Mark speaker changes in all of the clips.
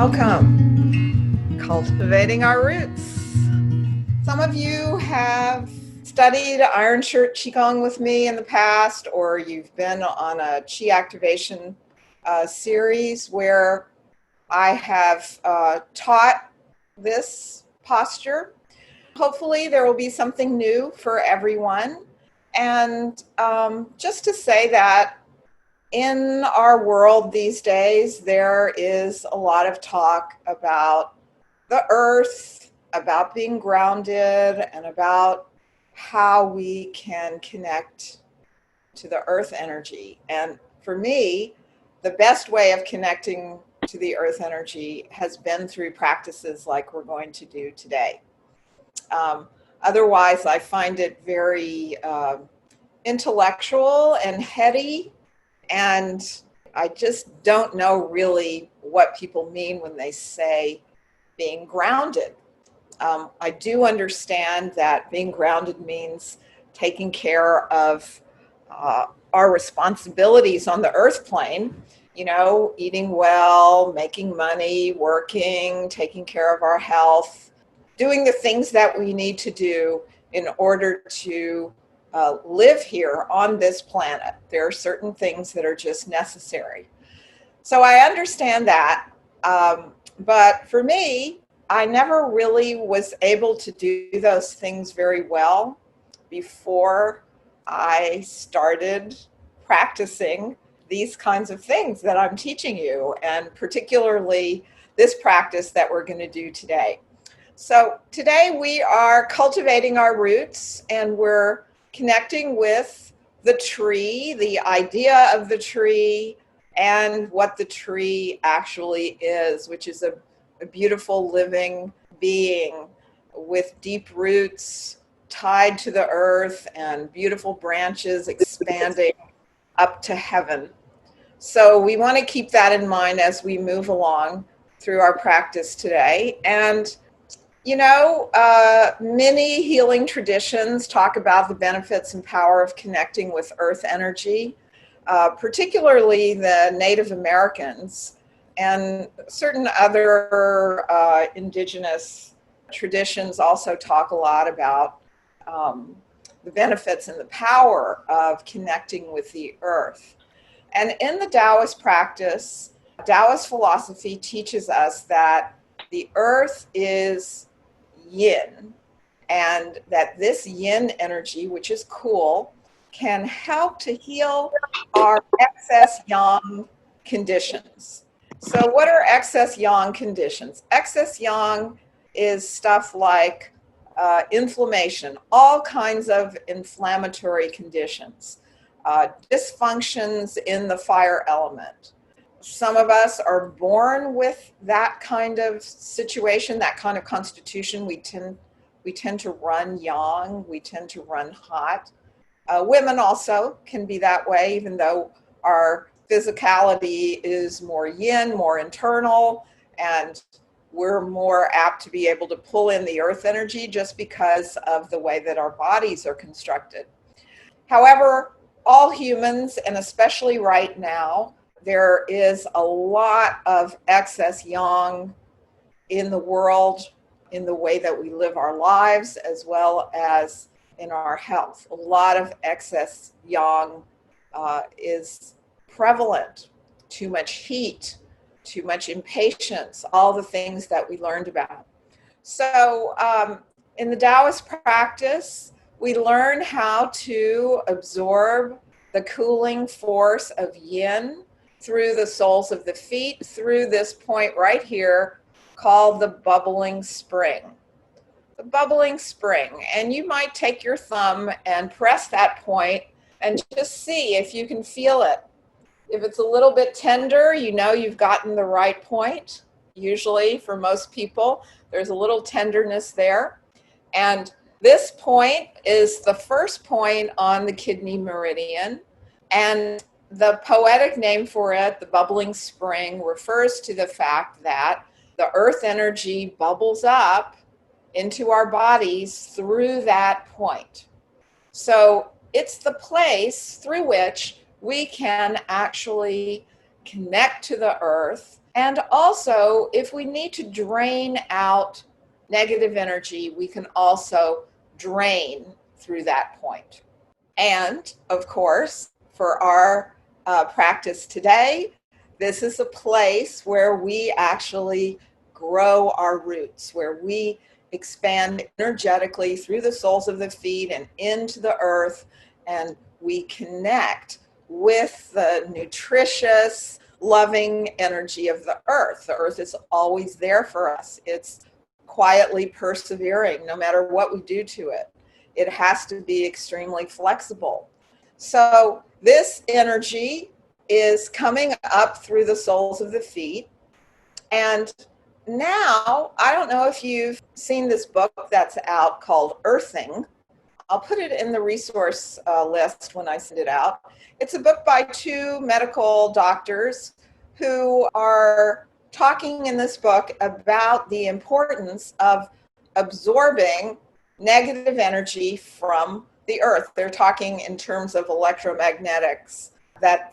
Speaker 1: Welcome, Cultivating Our Roots. Some of you have studied Iron Shirt Qigong with me in the past, or you've been on a Qi activation series where I have taught this posture. Hopefully there will be something new for everyone. And just to say that in our world these days, there is a lot of talk about the earth, about being grounded, and about how we can connect to the earth energy. And for me, the best way of connecting to the earth energy has been through practices like we're going to do today. Otherwise, I find it very intellectual and heady, and I just don't know really what people mean when they say being grounded. I do understand that being grounded means taking care of our responsibilities on the earth plane, you know, eating well, making money, working, taking care of our health, doing the things that we need to do in order to live here on this planet. There are certain things that are just necessary. So I understand that. But for me, I never really was able to do those things very well before I started practicing these kinds of things that I'm teaching you, and particularly this practice that we're going to do today. So today we are cultivating our roots, and we're connecting with the tree, the idea of the tree, and what the tree actually is, which is a beautiful living being with deep roots tied to the earth and beautiful branches expanding up to heaven. So we want to keep that in mind as we move along through our practice today. And you know, many healing traditions talk about the benefits and power of connecting with earth energy, particularly the Native Americans and certain other indigenous traditions also talk a lot about the benefits and the power of connecting with the earth. And in the Taoist practice, Taoist philosophy teaches us that the earth is yin, and that this yin energy, which is cool, can help to heal our excess yang conditions. So what are excess yang conditions? Excess yang is stuff like inflammation, all kinds of inflammatory conditions, dysfunctions in the fire element. Some of us are born with that kind of situation, that kind of constitution. We tend to run yang, we tend to run hot. Women also can be that way, even though our physicality is more yin, more internal, and we're more apt to be able to pull in the earth energy just because of the way that our bodies are constructed. However, all humans, and especially right now, there is a lot of excess yang in the world, in the way that we live our lives, as well as in our health. A lot of excess yang is prevalent. Too much heat, too much impatience, all the things that we learned about. So in the Taoist practice, we learn how to absorb the cooling force of yin through the soles of the feet, through this point right here called the bubbling spring. The bubbling spring. And you might take your thumb and press that point and just see if you can feel it. If it's a little bit tender, you know you've gotten the right point. Usually, for most people, there's a little tenderness there. And this point is the first point on the kidney meridian. And the poetic name for it, the bubbling spring, refers to the fact that the earth energy bubbles up into our bodies through that point. So it's the place through which we can actually connect to the earth And also, if we need to drain out negative energy, we can also drain through that point. And of course, for our practice today, this is a place where we actually grow our roots, where we expand energetically through the soles of the feet and into the earth, and we connect with the nutritious, loving energy of the earth. The earth is always there for us. It's quietly persevering no matter what we do to it. It has to be extremely flexible. So this energy is coming up through the soles of the feet. And now, I don't know if you've seen this book that's out called Earthing. I'll put it in the resource list when I send it out. It's a book by two medical doctors who are talking in this book about the importance of absorbing negative energy from the earth. They're talking in terms of electromagnetics, that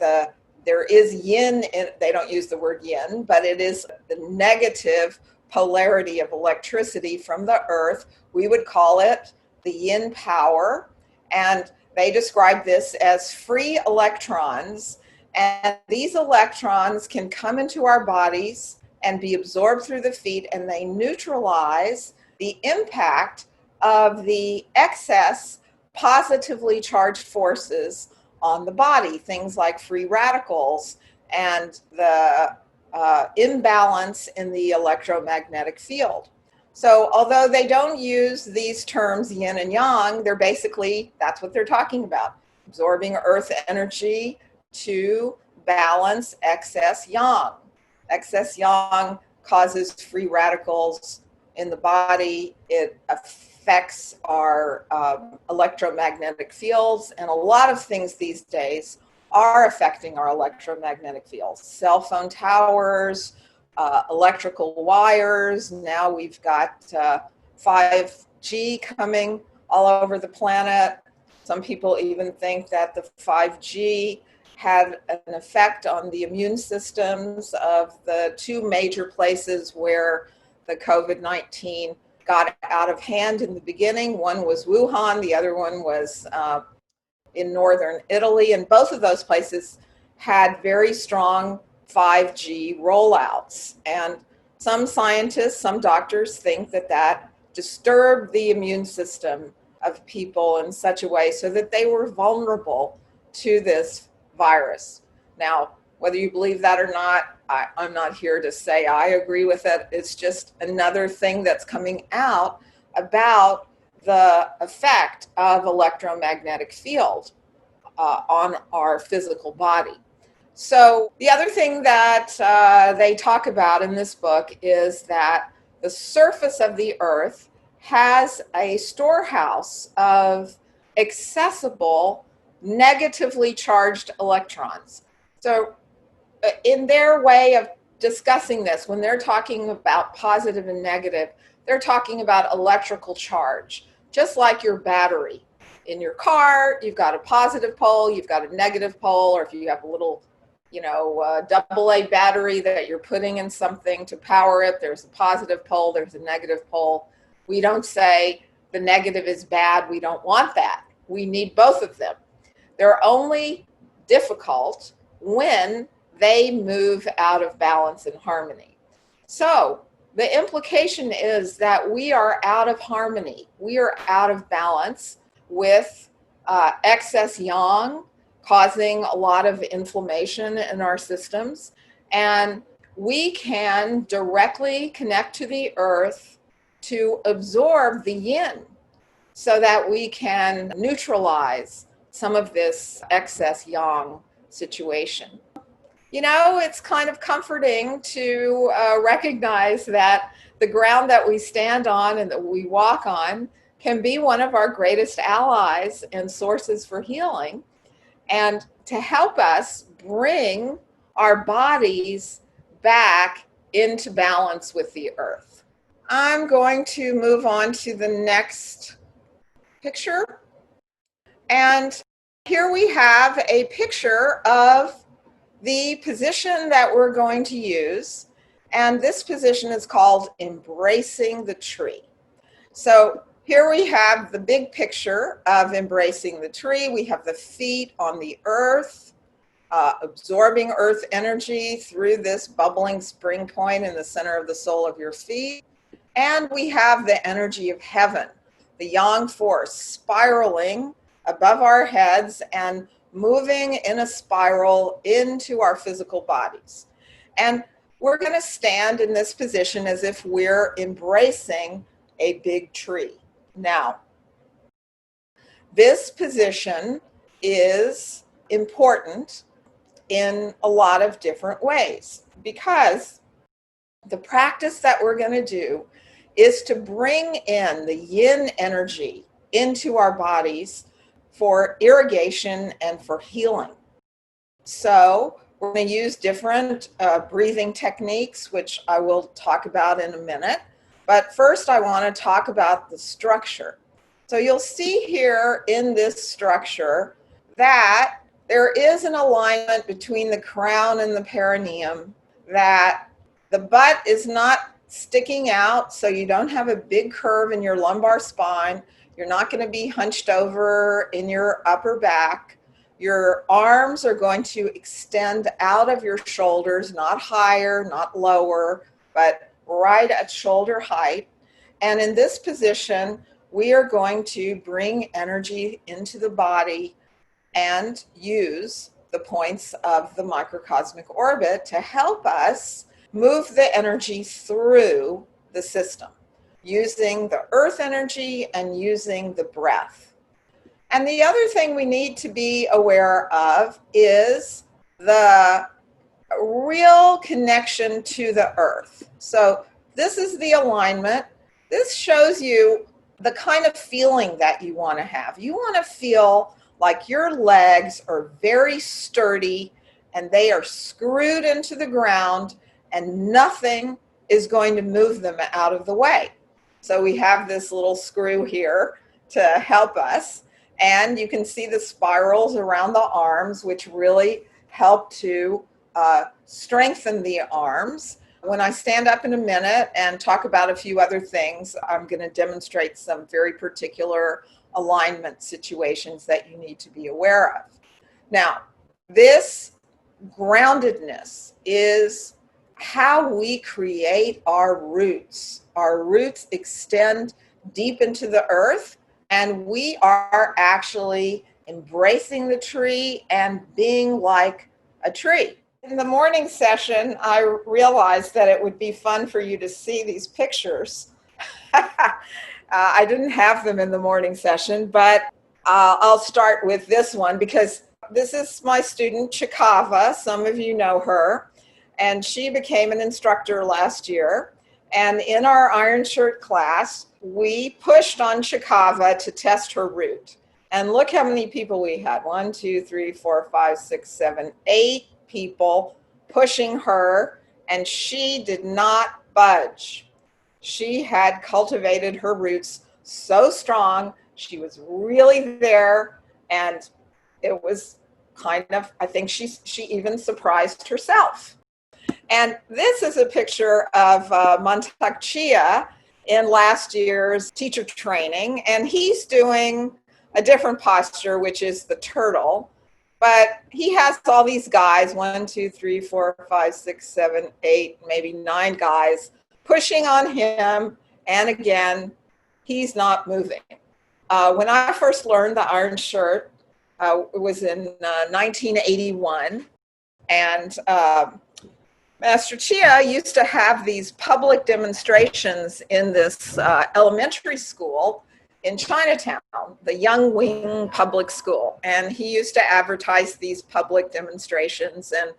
Speaker 1: there is yin in, they don't use the word yin, but it is the negative polarity of electricity from the earth. We would call it the yin power, and they describe this as free electrons, and these electrons can come into our bodies and be absorbed through the feet, and they neutralize the impact of the excess positively charged forces on the body, things like free radicals and the imbalance in the electromagnetic field. So although they don't use these terms yin and yang, they're basically, that's what they're talking about, absorbing earth energy to balance excess yang. Excess yang causes free radicals in the body. It affects our electromagnetic fields, and a lot of things these days are affecting our electromagnetic fields. Cell phone towers, electrical wires. Now we've got 5G coming all over the planet. Some people even think that the 5G had an effect on the immune systems of the two major places where the COVID-19 got out of hand in the beginning. One was Wuhan, the other one was in northern Italy, and both of those places had very strong 5G rollouts. And some scientists, some doctors think that that disturbed the immune system of people in such a way so that they were vulnerable to this virus. Now, whether you believe that or not, I'm not here to say I agree with it. It's just another thing that's coming out about the effect of electromagnetic field on our physical body. So the other thing that they talk about in this book is that the surface of the earth has a storehouse of accessible negatively charged electrons. So in their way of discussing this, when they're talking about positive and negative, they're talking about electrical charge, just like your battery. In your car, you've got a positive pole, you've got a negative pole, or if you have a little, AA battery that you're putting in something to power it, there's a positive pole, there's a negative pole. We don't say the negative is bad, we don't want that. We need both of them. They're only difficult when they move out of balance and harmony. So the implication is that we are out of harmony. We are out of balance with excess yang causing a lot of inflammation in our systems. And we can directly connect to the earth to absorb the yin so that we can neutralize some of this excess yang situation. It's kind of comforting to recognize that the ground that we stand on and that we walk on can be one of our greatest allies and sources for healing, and to help us bring our bodies back into balance with the earth. I'm going to move on to the next picture. And here we have a picture of the position that we're going to use. And this position is called embracing the tree. So here we have the big picture of embracing the tree. We have the feet on the earth, absorbing earth energy through this bubbling spring point in the center of the sole of your feet. And we have the energy of heaven, the yang force, spiraling above our heads and moving in a spiral into our physical bodies. And we're going to stand in this position as if we're embracing a big tree. Now, this position is important in a lot of different ways, because the practice that we're going to do is to bring in the yin energy into our bodies for irrigation and for healing. So we're going to use different breathing techniques, which I will talk about in a minute. But first, I want to talk about the structure. So you'll see here in this structure that there is an alignment between the crown and the perineum, that the butt is not sticking out, so you don't have a big curve in your lumbar spine. You're not going to be hunched over in your upper back. Your arms are going to extend out of your shoulders, not higher, not lower, but right at shoulder height. And in this position, we are going to bring energy into the body and use the points of the microcosmic orbit to help us move the energy through the system, using the earth energy and using the breath. And the other thing we need to be aware of is the real connection to the earth. So this is the alignment. This shows you the kind of feeling that you want to have. You want to feel like your legs are very sturdy and they are screwed into the ground and nothing is going to move them out of the way. So we have this little screw here to help us. And you can see the spirals around the arms, which really help to strengthen the arms. When I stand up in a minute and talk about a few other things, I'm going to demonstrate some very particular alignment situations that you need to be aware of. Now, this groundedness is how we create our roots. Our roots extend deep into the earth, and we are actually embracing the tree and being like a tree. In the morning session, I realized that it would be fun for you to see these pictures. I didn't have them in the morning session, but I'll start with this one because this is my student, Chikava. Some of you know her, and she became an instructor last year. And in our Iron Shirt class, we pushed on Chikava to test her root. And look how many people we had. 1, 2, 3, 4, 5, 6, 7, 8 people pushing her, and she did not budge. She had cultivated her roots so strong. She was really there, and it was kind of, I think she even surprised herself. And this is a picture of Montauk Chia in last year's teacher training, and he's doing a different posture, which is the turtle. But he has all these guys, 1, 2, 3, 4, 5, 6, 7, 8, maybe 9 guys pushing on him. And again, he's not moving. When I first learned the Iron Shirt, it was in 1981. And Master Chia used to have these public demonstrations in this elementary school in Chinatown, the Young Wing Public School. And he used to advertise these public demonstrations, and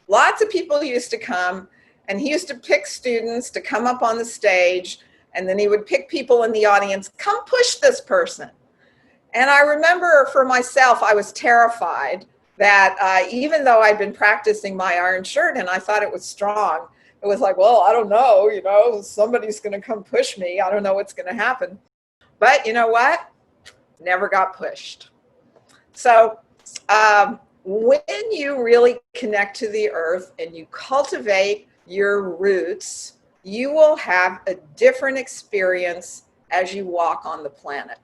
Speaker 1: lots of people used to come, and he used to pick students to come up on the stage, and then he would pick people in the audience, come push this person. And I remember for myself, I was terrified that even though I'd been practicing my Iron Shirt and I thought it was strong, it was like, well, I don't know, somebody's going to come push me. I don't know what's going to happen. But you know what? Never got pushed. So when you really connect to the earth and you cultivate your roots, you will have a different experience as you walk on the planet.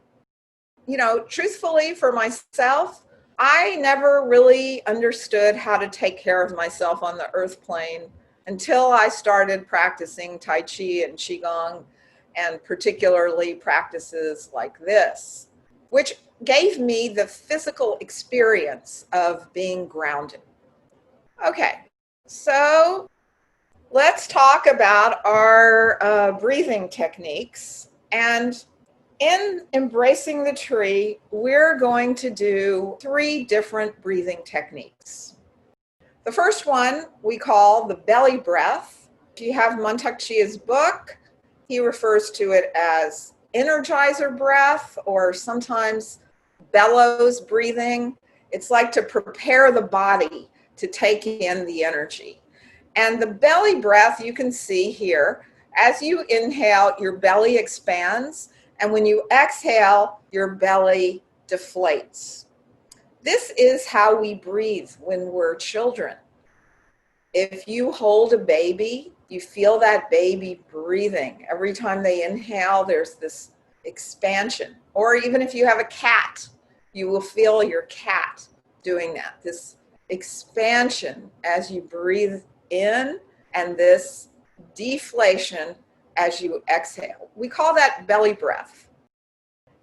Speaker 1: You know, truthfully, for myself, I never really understood how to take care of myself on the earth plane until I started practicing Tai Chi and Qigong, and particularly practices like this, which gave me the physical experience of being grounded. Okay, so let's talk about our breathing techniques. And in Embracing the Tree, we're going to do 3 different breathing techniques. The first one we call the belly breath. If you have Mantak Chia's book, he refers to it as energizer breath or sometimes bellows breathing. It's like to prepare the body to take in the energy. And the belly breath, you can see here, as you inhale, your belly expands, and when you exhale, your belly deflates. This is how we breathe when we're children. If you hold a baby, you feel that baby breathing. Every time they inhale, there's this expansion. Or even if you have a cat, you will feel your cat doing that, this expansion as you breathe in and this deflation as you exhale. We call that belly breath.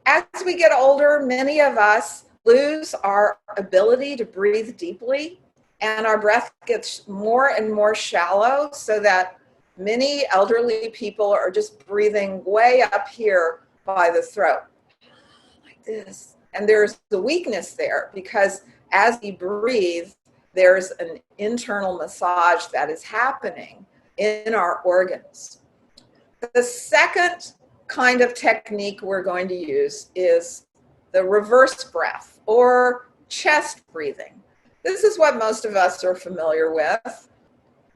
Speaker 1: As we get older, many of us lose our ability to breathe deeply, and our breath gets more and more shallow, so that many elderly people are just breathing way up here by the throat, like this. And there's the weakness there because as you breathe, there's an internal massage that is happening in our organs. The second kind of technique we're going to use is the reverse breath or chest breathing. This is what most of us are familiar with.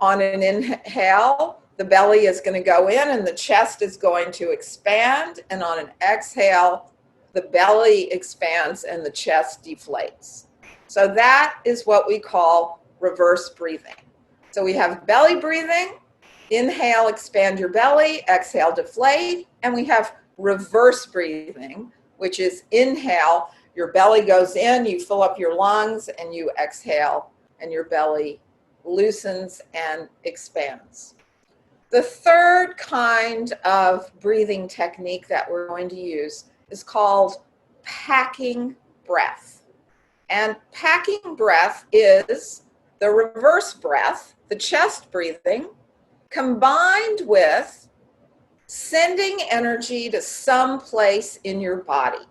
Speaker 1: On an inhale, the belly is going to go in and the chest is going to expand. And on an exhale, the belly expands and the chest deflates. So that is what we call reverse breathing. So we have belly breathing, inhale, expand your belly, exhale, deflate. And we have reverse breathing, which is inhale, your belly goes in, you fill up your lungs, and you exhale, and your belly loosens and expands. The third kind of breathing technique that we're going to use is called packing breath. And packing breath is the reverse breath, the chest breathing, combined with sending energy to some place in your body.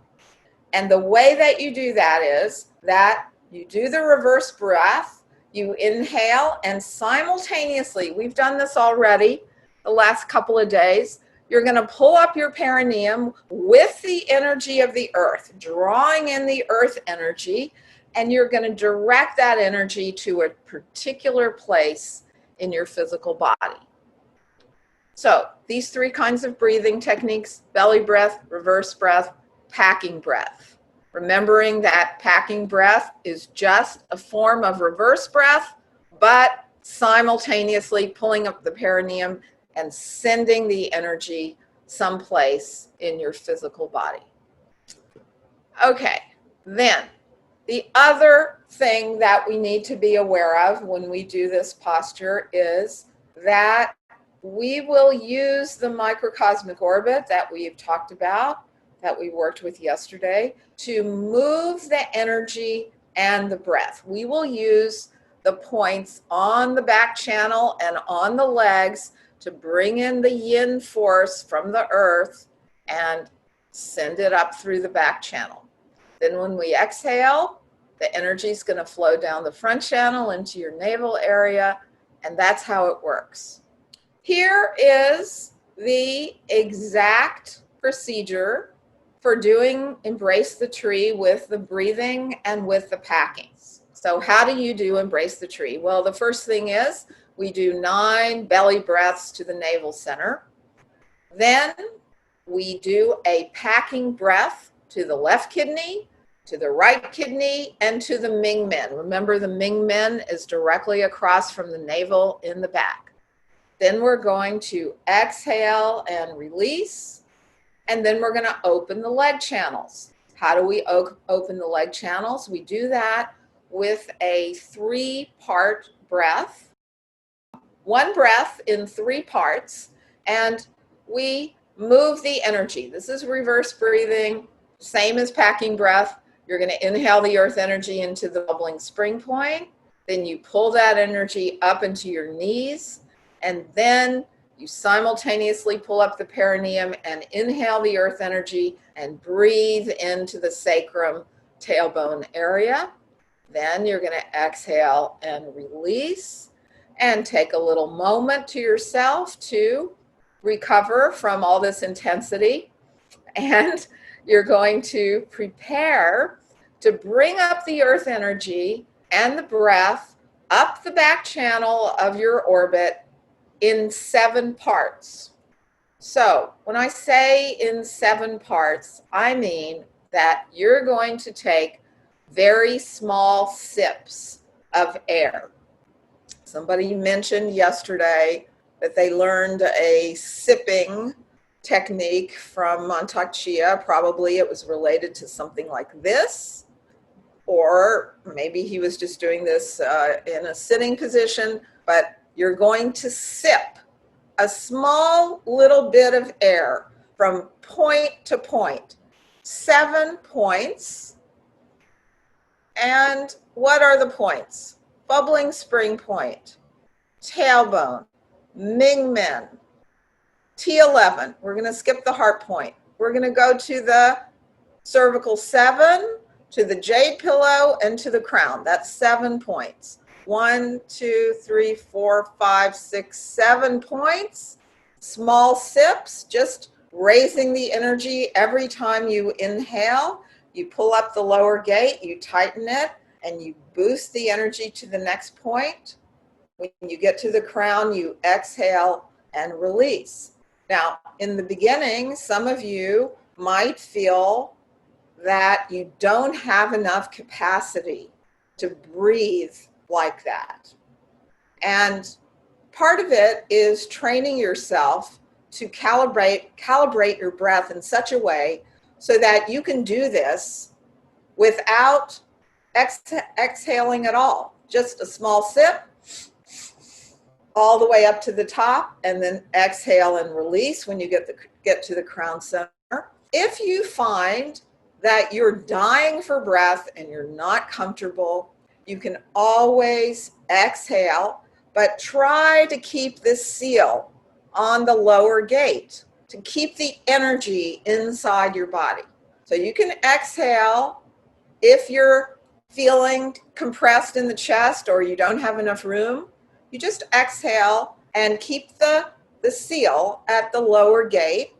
Speaker 1: And the way that you do that is that you do the reverse breath, you inhale, and simultaneously, we've done this already the last couple of days, you're going to pull up your perineum with the energy of the earth, drawing in the earth energy, and you're going to direct that energy to a particular place in your physical body. So these 3 kinds of breathing techniques: belly breath, reverse breath, packing breath. Remembering that packing breath is just a form of reverse breath, but simultaneously pulling up the perineum and sending the energy someplace in your physical body. Okay, then the other thing that we need to be aware of when we do this posture is that we will use the microcosmic orbit that we've talked about, that we worked with yesterday, to move the energy and the breath. We will use the points on the back channel and on the legs to bring in the yin force from the earth and send it up through the back channel. Then when we exhale, the energy is going to flow down the front channel into your navel area, and that's how it works. Here is the exact procedure for doing Embrace the Tree with the breathing and with the packing. So how do you do Embrace the Tree? Well, the first thing is we do 9 belly breaths to the navel center. Then we do a packing breath to the left kidney, to the right kidney, and to the Ming Men. Remember, the Ming Men is directly across from the navel in the back. Then we're going to exhale and release. And then we're going to open the leg channels. How do we open the leg channels? We do that with a 3-part breath. One breath in 3 parts, and we move the energy. This is reverse breathing, same as packing breath. You're going to inhale the earth energy into the bubbling spring point. Then you pull that energy up into your knees, and then you simultaneously pull up the perineum and inhale the earth energy and breathe into the sacrum tailbone area. Then you're going to exhale and release and take a little moment to yourself to recover from all this intensity. And you're going to prepare to bring up the earth energy and the breath up the back channel of your orbit in 7 parts. So when I say in 7 parts, I mean that you're going to take very small sips of air. Somebody mentioned yesterday that they learned a sipping technique from Montauk Chia. Probably it was related to something like this, or maybe he was just doing this in a sitting position, but you're going to sip a small little bit of air from point to point. 7 points. And what are the points? Bubbling spring point, tailbone, Mingmen, T11. We're going to skip the heart point. We're going to go to the cervical 7, to the jade pillow, and to the crown. That's 7 points. 1, 2, 3, 4, 5, 6, 7 points. Small sips, just raising the energy every time you inhale. You pull up the lower gate, you tighten it, and you boost the energy to the next point. When you get to the crown, you exhale and release. Now, in the beginning, some of you might feel that you don't have enough capacity to breathe like that. And part of it is training yourself to calibrate your breath in such a way so that you can do this without exhaling at all. Just a small sip all the way up to the top, and then exhale and release when you get to the crown center. If you find that you're dying for breath and you're not comfortable, you can always exhale, but try to keep this seal on the lower gate to keep the energy inside your body. So you can exhale if you're feeling compressed in the chest or you don't have enough room. You just exhale and keep the seal at the lower gate.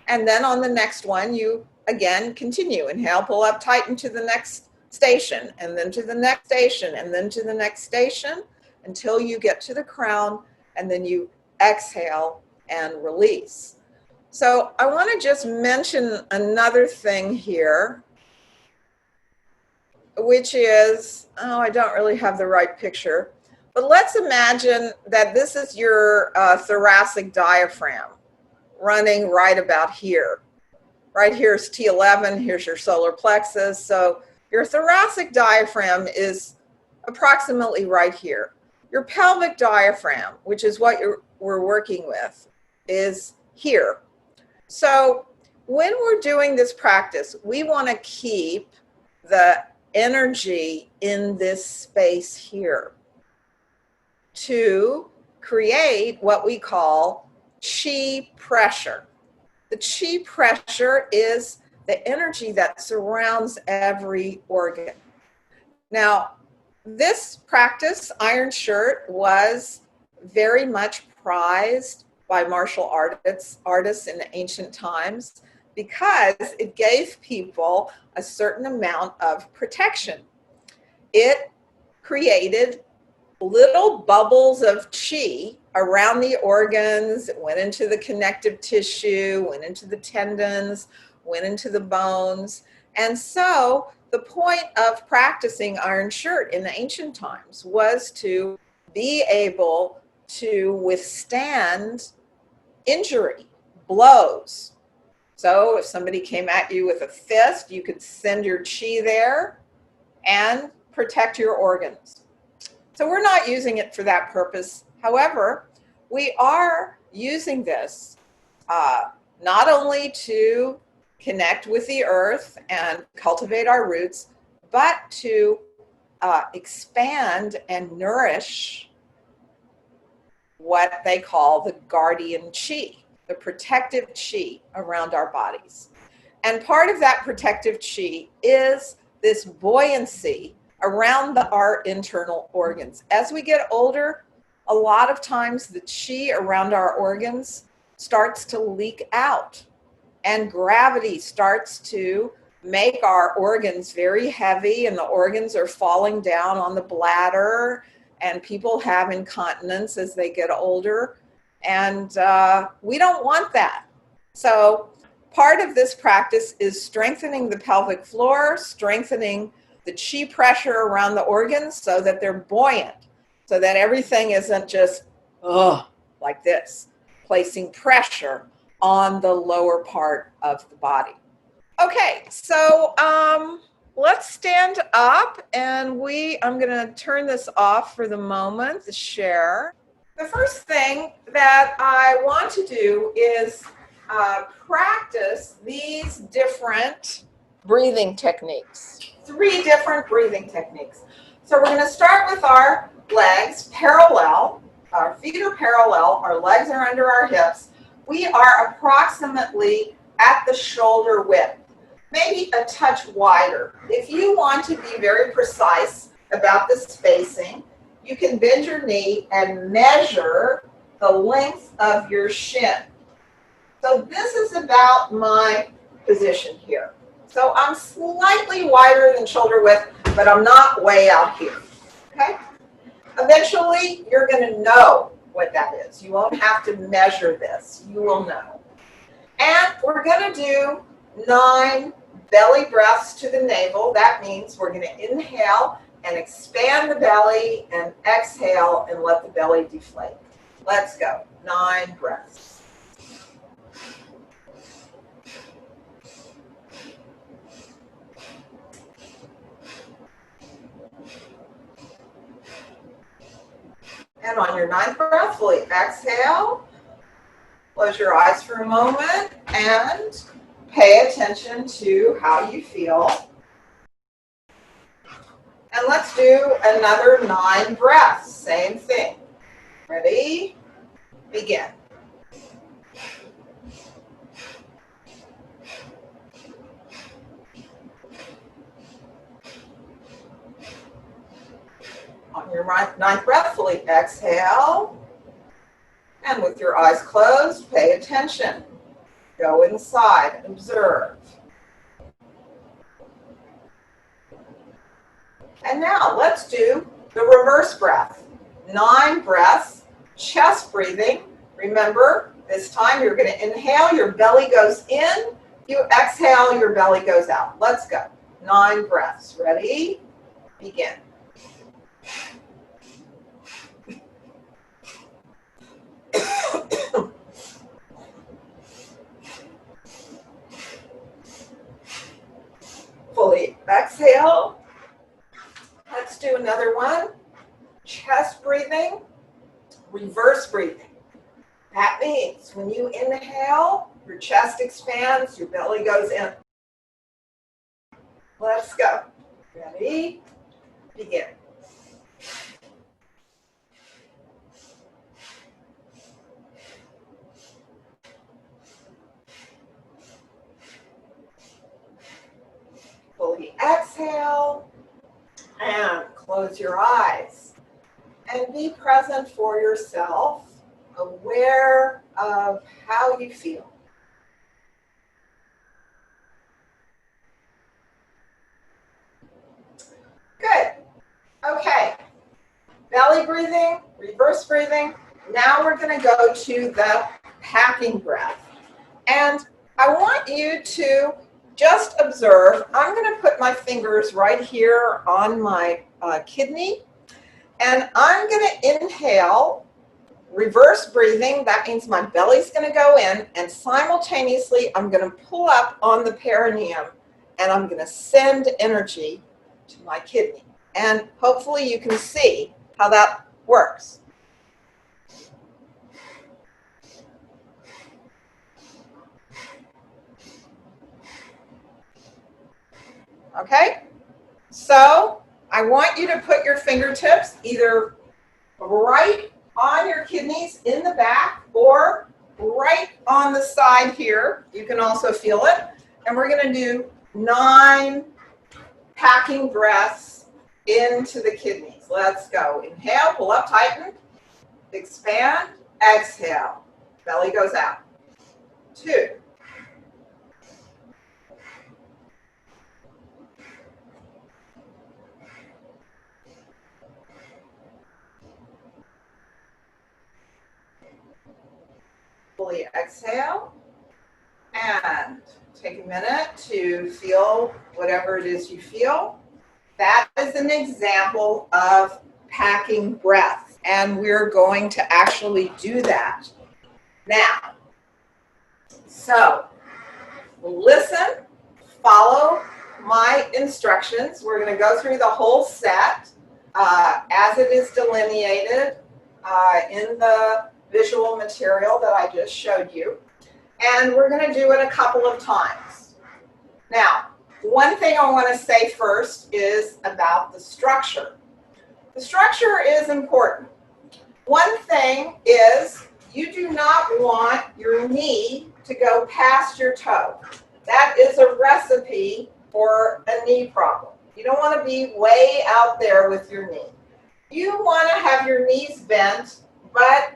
Speaker 1: And then on the next one, you again continue. Inhale, pull up, tighten to the next station, and then to the next station, and then to the next station until you get to the crown, and then you exhale and release. So I want to just mention another thing here, which is, I don't really have the right picture, but let's imagine that this is your thoracic diaphragm running right about here. Right here is T11, here's your solar plexus. So your thoracic diaphragm is approximately right here. Your pelvic diaphragm, which is what we're working with, is here. So when we're doing this practice, we want to keep the energy in this space here to create what we call chi pressure. The chi pressure is the energy that surrounds every organ. Now, this practice, Iron Shirt, was very much prized by martial artists in ancient times because it gave people a certain amount of protection. It created little bubbles of chi around the organs. It went into the connective tissue, went into the tendons, went into the bones. And so the point of practicing Iron Shirt in the ancient times was to be able to withstand injury, blows. So if somebody came at you with a fist, you could send your chi there and protect your organs. So we're not using it for that purpose. However, we are using this not only to connect with the earth and cultivate our roots, but to expand and nourish what they call the guardian chi, the protective chi around our bodies. And part of that protective chi is this buoyancy around our internal organs. As we get older, a lot of times the chi around our organs starts to leak out, and gravity starts to make our organs very heavy, and the organs are falling down on the bladder, and people have incontinence as they get older, and we don't want that. So part of this practice is strengthening the pelvic floor, strengthening the chi pressure around the organs so that they're buoyant, so that everything isn't just like this, placing pressure on the lower part of the body. Okay, so let's stand up, and I'm going to turn this off for the moment, the share. The first thing that I want to do is practice these different breathing techniques, 3 different breathing techniques. So we're going to start with our legs parallel. Our feet are parallel, our legs are under our hips. We are approximately at the shoulder width, maybe a touch wider. If you want to be very precise about the spacing, you can bend your knee and measure the length of your shin. So this is about my position here. So I'm slightly wider than shoulder width, but I'm not way out here, okay? Eventually, you're going to know what that is. You won't have to measure this. You will know. And we're going to do 9 belly breaths to the navel. That means we're going to inhale and expand the belly and exhale and let the belly deflate. Let's go. 9 breaths. And on your 9th breath, fully exhale. Close your eyes for a moment and pay attention to how you feel. And let's do another 9 breaths. Same thing. Ready? Begin. On your 9th breath, fully exhale. And with your eyes closed, pay attention. Go inside, observe. And now let's do the reverse breath. 9 breaths, chest breathing. Remember, this time you're going to inhale, your belly goes in. You exhale, your belly goes out. Let's go. 9 breaths. Ready? Begin. Fully exhale. Let's do another one. Chest breathing, reverse breathing. That means when you inhale, your chest expands, your belly goes in. Let's go. Ready? Begin. Fully exhale and close your eyes and be present for yourself, aware of how you feel. Good. Okay. Belly breathing, reverse breathing. Now we're going to go to the packing breath. And I want you to just observe. I'm going to put my fingers right here on my kidney, and I'm going to inhale reverse breathing. That means my belly's going to go in, and simultaneously I'm going to pull up on the perineum, and I'm going to send energy to my kidney. And hopefully you can see how that works. Okay? So I want you to put your fingertips either right on your kidneys in the back or right on the side here. You can also feel it. And we're going to do 9 packing breaths into the kidneys. Let's go. Inhale, pull up, tighten, expand, exhale. Belly goes out. 2. Fully exhale. And take a minute to feel whatever it is you feel. That is an example of packing breath, and we're going to actually do that now. So listen, follow my instructions. We're going to go through the whole set as it is delineated in the visual material that I just showed you. And we're going to do it a couple of times. Now, one thing I want to say first is about the structure. The structure is important. One thing is you do not want your knee to go past your toe. That is a recipe for a knee problem. You don't want to be way out there with your knee. You want to have your knees bent, but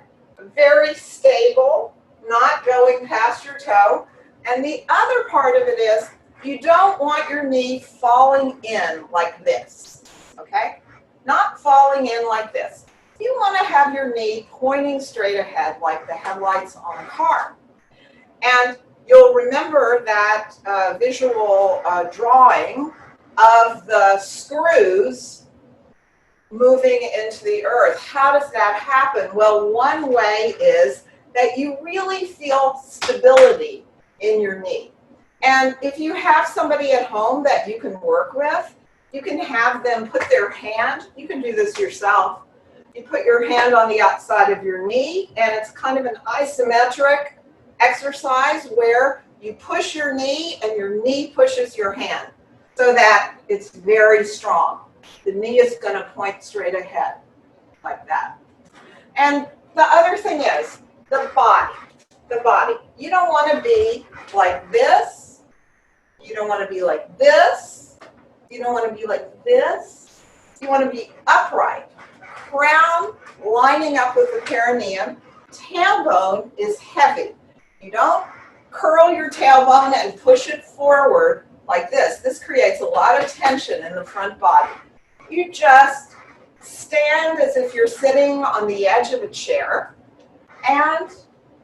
Speaker 1: very stable, not going past your toe. And the other part of it is you don't want your knee falling in like this, okay? Not falling in like this. You want to have your knee pointing straight ahead like the headlights on a car. And you'll remember that visual drawing of the screws moving into the earth. How does that happen? Well, one way is that you really feel stability in your knee. And if you have somebody at home that you can work with, you can have them put their hand, you can do this yourself, you put your hand on the outside of your knee, and it's kind of an isometric exercise where you push your knee and your knee pushes your hand so that it's very strong. The knee is going to point straight ahead like that. And the other thing is the body. The body. You don't want to be like this. You don't want to be like this. You don't want to be like this. You want to be upright. Crown lining up with the perineum. Tailbone is heavy. You don't curl your tailbone and push it forward like this. This creates a lot of tension in the front body. You just stand as if you're sitting on the edge of a chair, and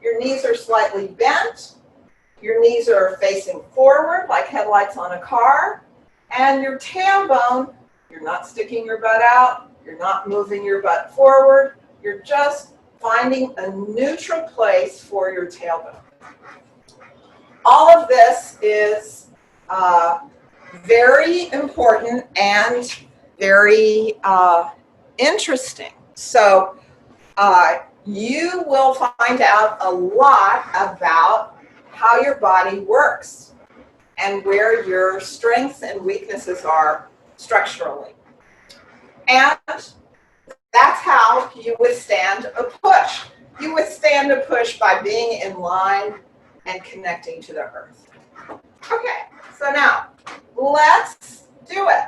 Speaker 1: your knees are slightly bent. Your knees are facing forward like headlights on a car, and your tailbone, you're not sticking your butt out, you're not moving your butt forward, you're just finding a neutral place for your tailbone. All of this is very important and very interesting. So you will find out a lot about how your body works and where your strengths and weaknesses are structurally. And that's how you withstand a push. You withstand a push by being in line and connecting to the earth. Okay, so now let's do it.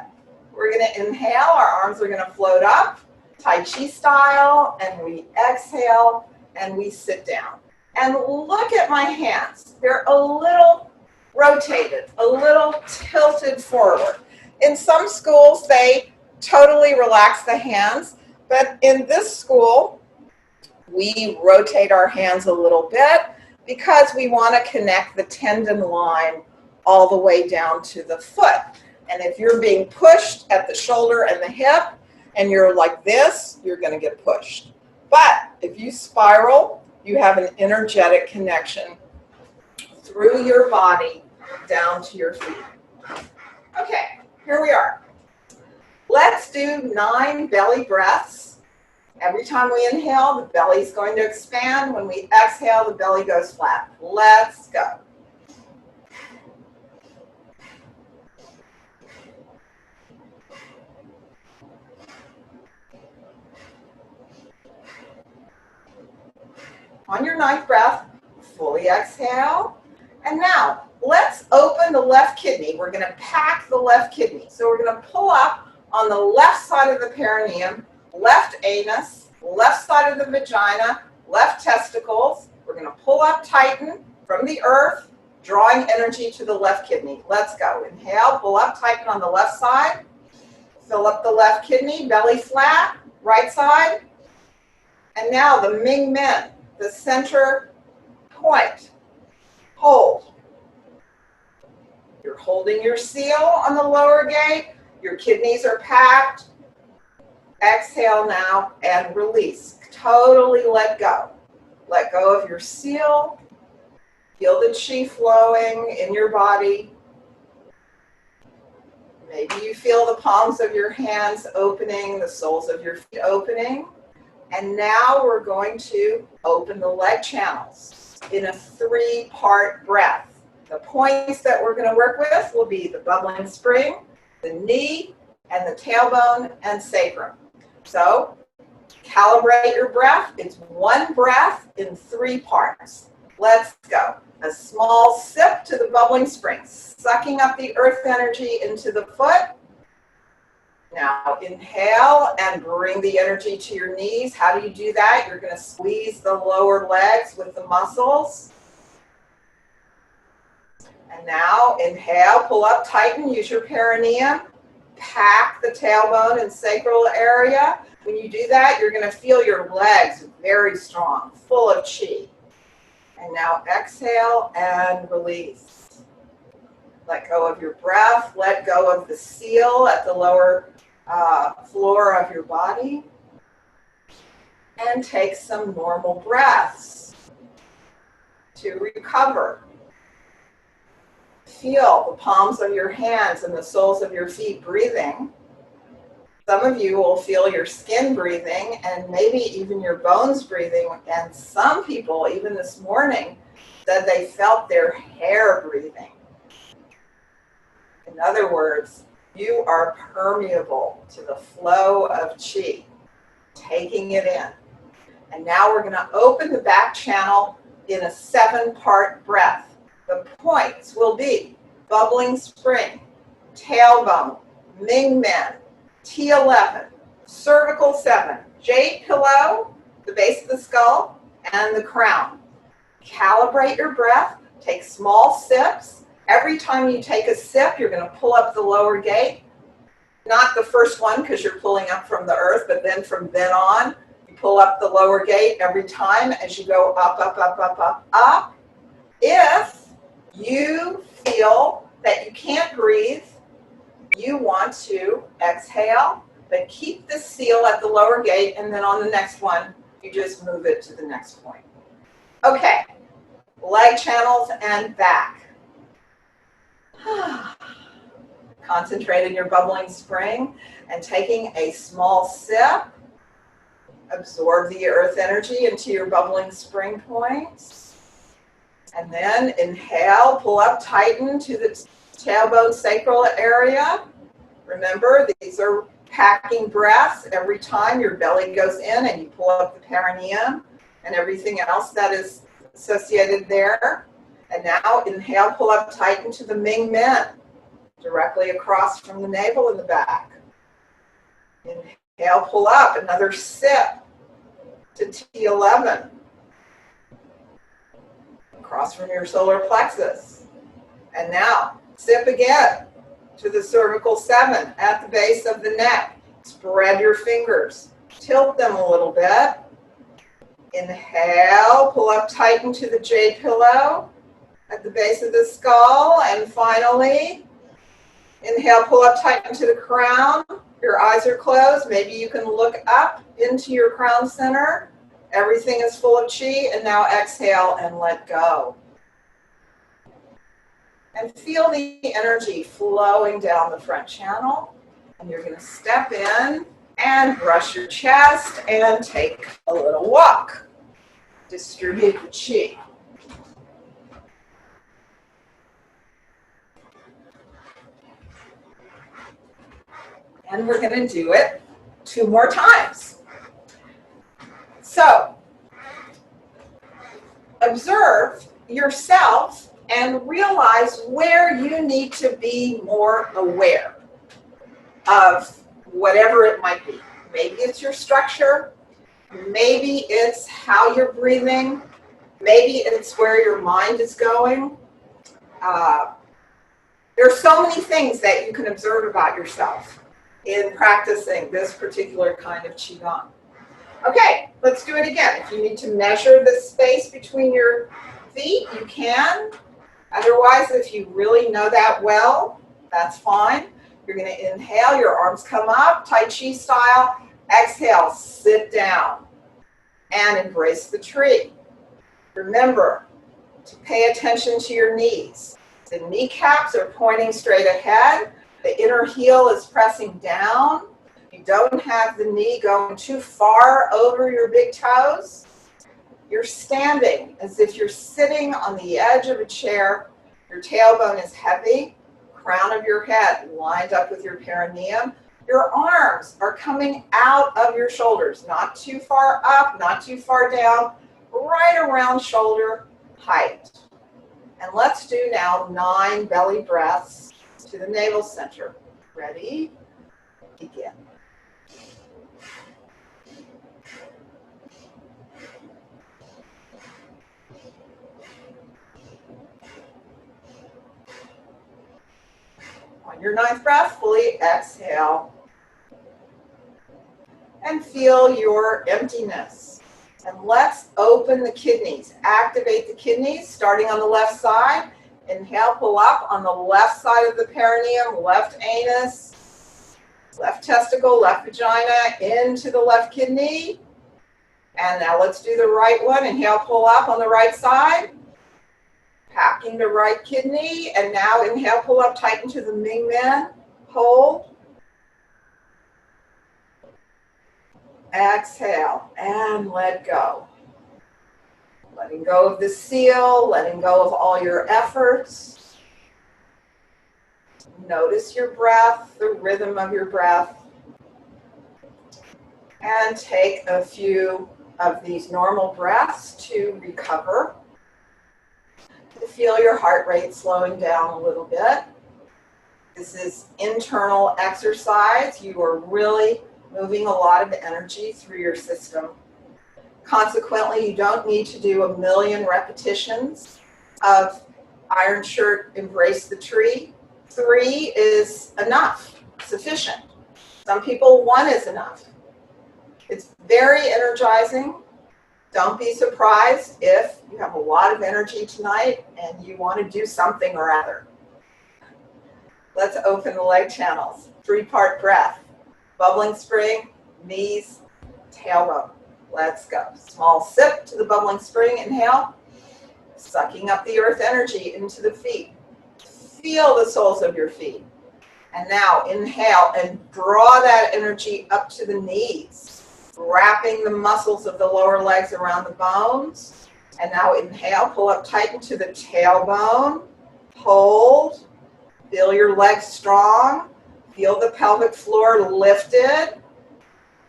Speaker 1: We're going to inhale, our arms are going to float up, Tai Chi style, and we exhale and we sit down. And look at my hands. They're a little rotated, a little tilted forward. In some schools, they totally relax the hands, but in this school, we rotate our hands a little bit because we want to connect the tendon line all the way down to the foot. And if you're being pushed at the shoulder and the hip, and you're like this, you're going to get pushed. But if you spiral, you have an energetic connection through your body down to your feet. Okay, here we are. Let's do 9 belly breaths. Every time we inhale, the belly's going to expand. When we exhale, the belly goes flat. Let's go. On your 9th breath, fully exhale. And now, let's open the left kidney. We're going to pack the left kidney. So we're going to pull up on the left side of the perineum, left anus, left side of the vagina, left testicles. We're going to pull up, tighten from the earth, drawing energy to the left kidney. Let's go. Inhale, pull up, tighten on the left side. Fill up the left kidney, belly flat, right side. And now the Ming Men, the center point. Hold. You're holding your seal on the lower gate. Your kidneys are packed. Exhale now and release. Totally let go. Let go of your seal. Feel the chi flowing in your body. Maybe you feel the palms of your hands opening, the soles of your feet opening. And now we're going to open the leg channels in a 3-part breath. The points that we're going to work with will be the bubbling spring, the knee, and the tailbone and sacrum. So calibrate your breath. It's 1 breath in 3 parts. Let's go. A small sip to the bubbling spring, sucking up the earth energy into the foot. Now inhale and bring the energy to your knees. How do you do that? You're going to squeeze the lower legs with the muscles. And now inhale, pull up, tighten, use your perineum. Pack the tailbone and sacral area. When you do that, you're going to feel your legs very strong, full of chi. And now exhale and release. Let go of your breath. Let go of the seal at the lower floor of your body. And take some normal breaths to recover. Feel the palms of your hands and the soles of your feet breathing. Some of you will feel your skin breathing and maybe even your bones breathing. And some people, even this morning, said they felt their hair breathing. In other words, you are permeable to the flow of chi, taking it in. And now we're going to open the back channel in a 7-part breath. The points will be bubbling spring, tailbone, Ming Men, T11, cervical 7, jade pillow, the base of the skull, and the crown. Calibrate your breath. Take small sips. Every time you take a sip, you're going to pull up the lower gate. Not the first one because you're pulling up from the earth, but then from then on, you pull up the lower gate every time as you go up, up, up, up, up, up. If you feel that you can't breathe, you want to exhale, but keep the seal at the lower gate, and then on the next one, you just move it to the next point. Okay, leg channels and back. Concentrate in your bubbling spring and taking a small sip. Absorb the earth energy into your bubbling spring points. And then inhale, pull up, tighten to the tailbone sacral area. Remember, these are packing breaths. Every time your belly goes in and you pull up the perineum and everything else that is associated there. And now inhale, pull up, tighten to the Ming Men, directly across from the navel in the back. Inhale, pull up, another sip to T11, across from your solar plexus. And now sip again to the cervical 7 at the base of the neck. Spread your fingers, tilt them a little bit. Inhale, pull up, tighten to the jade pillow at the base of the skull. And finally, inhale, pull up, tighten to the crown. Your eyes are closed. Maybe you can look up into your crown center. Everything is full of chi, and now exhale and let go. And feel the energy flowing down the front channel. And you're going to step in and brush your chest and take a little walk. Distribute the chi. And we're going to do it 2 more times. So, observe yourself and realize where you need to be more aware of whatever it might be. Maybe it's your structure. Maybe it's how you're breathing. Maybe it's where your mind is going. There are so many things that you can observe about yourself in practicing this particular kind of Qigong. Okay, let's do it again. If you need to measure the space between your feet, you can. Otherwise, if you really know that well, that's fine. You're going to inhale, your arms come up, Tai Chi style. Exhale, sit down and embrace the tree. Remember to pay attention to your knees. The kneecaps are pointing straight ahead. The inner heel is pressing down. You don't have the knee going too far over your big toes. You're standing as if you're sitting on the edge of a chair. Your tailbone is heavy. Crown of your head lined up with your perineum. Your arms are coming out of your shoulders, not too far up, not too far down, right around shoulder height. And let's do now 9 belly breaths to the navel center. Ready? Begin. On your 9th breath, fully exhale. And feel your emptiness. And let's open the kidneys. Activate the kidneys, starting on the left side. Inhale, pull up on the left side of the perineum, left anus, left testicle, left vagina, into the left kidney. And now let's do the right one. Inhale, pull up on the right side. Packing the right kidney. And now inhale, pull up, tighten to the Ming Men. Hold. Exhale and let go. Letting go of the seal, letting go of all your efforts. Notice your breath, the rhythm of your breath. And take a few of these normal breaths to recover. To feel your heart rate slowing down a little bit. This is internal exercise. You are really moving a lot of energy through your system. Consequently, you don't need to do 1,000,000 repetitions of Iron Shirt, Embrace the Tree. 3 is enough, sufficient. Some people 1 is enough. It's very energizing. Don't be surprised if you have a lot of energy tonight and you want to do something or other. Let's open the leg channels. 3-part breath. Bubbling spring, knees, tailbone. Let's go. Small sip to the bubbling spring. Inhale. Sucking up the earth energy into the feet. Feel the soles of your feet. And now inhale and draw that energy up to the knees, wrapping the muscles of the lower legs around the bones. And now inhale, pull up tight into the tailbone. Hold. Feel your legs strong. Feel the pelvic floor lifted.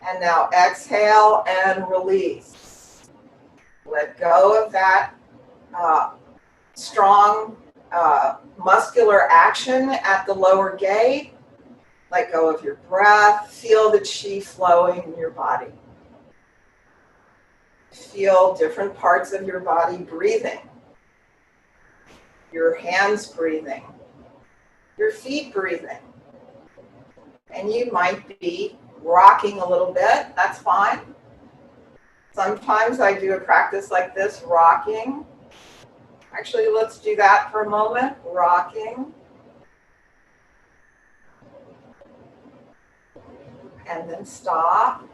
Speaker 1: And now exhale and release. Let go of that strong muscular action at the lower gate. Let go of your breath. Feel the chi flowing in your body. Feel different parts of your body breathing. Your hands breathing. Your feet breathing. And you might be rocking a little bit. That's fine. Sometimes I do a practice like this, rocking. Actually, let's do that for a moment. Rocking. And then stop.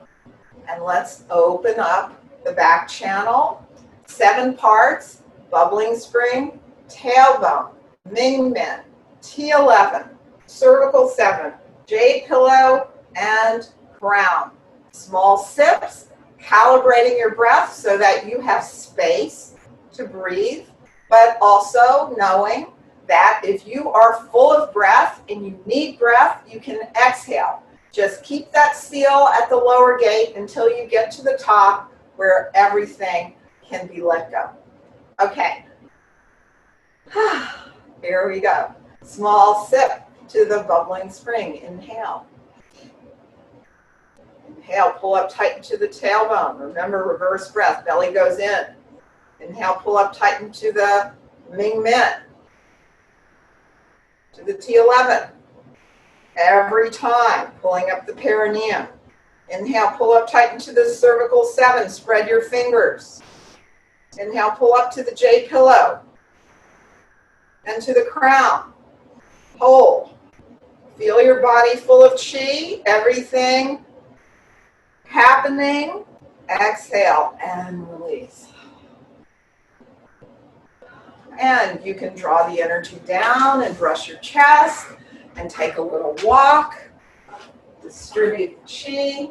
Speaker 1: And let's open up the the back channel, 7 parts, bubbling spring, tailbone, Ming Men, T11, cervical 7, jade pillow, and crown. Small sips, calibrating your breath so that you have space to breathe, but also knowing that if you are full of breath and you need breath, you can exhale. Just keep that seal at the lower gate until you get to the top where everything can be let go. Okay. Here we go. Small sip to the bubbling spring. Inhale. Inhale, pull up tight into the tailbone. Remember, reverse breath. Belly goes in. Inhale, pull up tight into the Ming Men. To the T11. Every time, pulling up the perineum. Inhale, pull up tight into the cervical 7. Spread your fingers. Inhale, pull up to the J pillow. And to the crown. Hold. Feel your body full of chi. Everything happening. Exhale and release. And you can draw the energy down and brush your chest and take a little walk. Distribute the chi.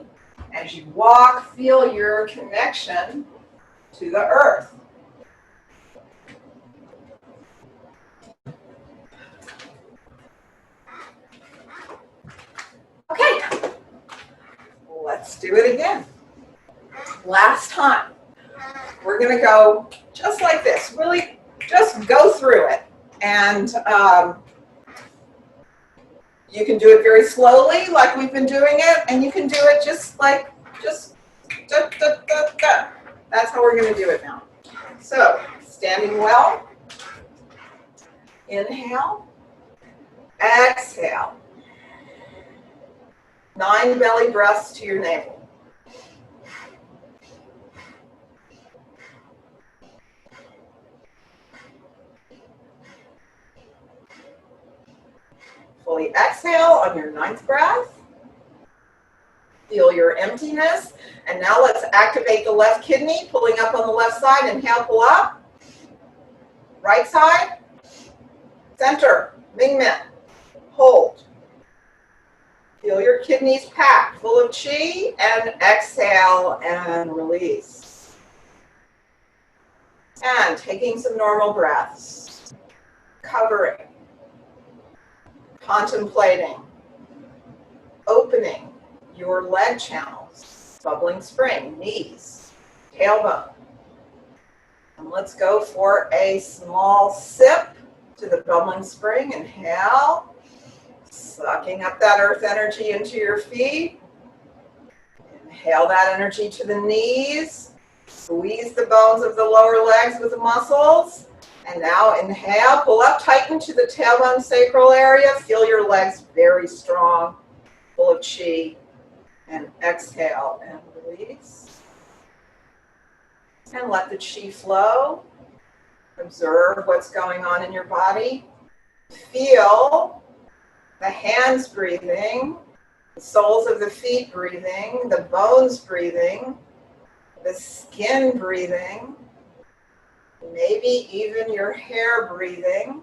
Speaker 1: As you walk, feel your connection to the earth. Okay, let's do it again. Last time, we're going to go just like this. Really, just go through it. And you can do it very slowly, like we've been doing it, and you can do it just da, da, da, da. That's how we're going to do it now. So, standing well. Inhale. Exhale. 9 belly breaths to your navel. Fully exhale on your 9th breath. Feel your emptiness. And now let's activate the left kidney, pulling up on the left side. Inhale, pull up. Right side. Center. Ming Men. Hold. Feel your kidneys packed, full of chi, and exhale and release. And taking some normal breaths. Covering. Contemplating. Opening your leg channels. Bubbling spring, knees, tailbone. And let's go for a small sip to the bubbling spring. Inhale. Sucking up that earth energy into your feet. Inhale that energy to the knees. Squeeze the bones of the lower legs with the muscles. And now inhale, pull up, tighten to the tailbone sacral area. Feel your legs very strong, full of chi. And exhale and release. And let the chi flow. Observe what's going on in your body. Feel the hands breathing, the soles of the feet breathing, the bones breathing, the skin breathing, maybe even your hair breathing,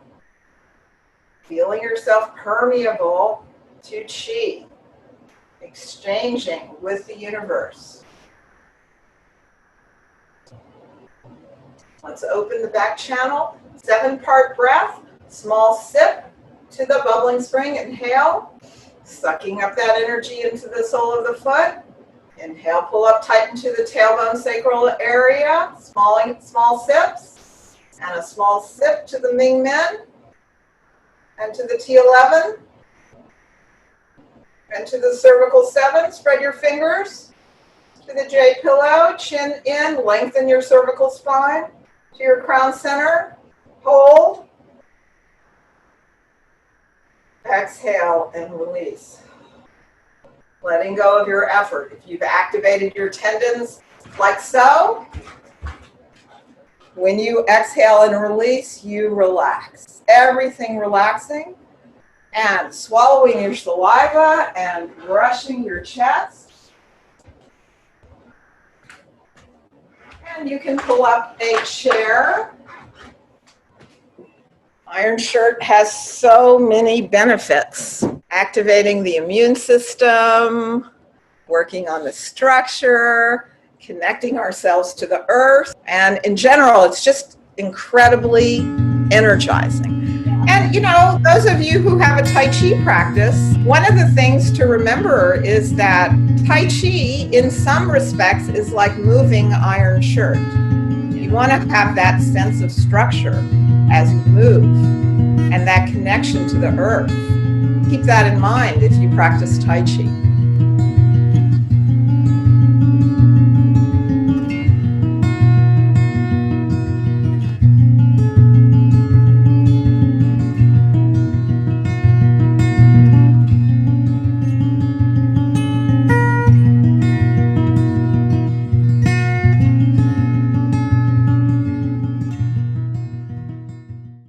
Speaker 1: feeling yourself permeable to chi, exchanging with the universe. Let's open the back channel, 7-part breath, small sip to the bubbling spring. Inhale, sucking up that energy into the sole of the foot. Inhale, pull up tight into the tailbone sacral area. Small sips. And a small sip to the Ming Men. And to the T11. And to the cervical 7. Spread your fingers. To the J pillow. Chin in. Lengthen your cervical spine. To your crown center. Hold. Exhale and release. Letting go of your effort. If you've activated your tendons like so, when you exhale and release, you relax. Everything relaxing and swallowing your saliva and brushing your chest. And you can pull up a chair. Iron Shirt has so many benefits. Activating the immune system, working on the structure, connecting ourselves to the earth. And in general, it's just incredibly energizing. And, you know, those of you who have a Tai Chi practice, one of the things to remember is that Tai Chi, in some respects, is like moving Iron Shirt. You want to have that sense of structure as you move and that connection to the earth. Keep that in mind if you practice Tai Chi.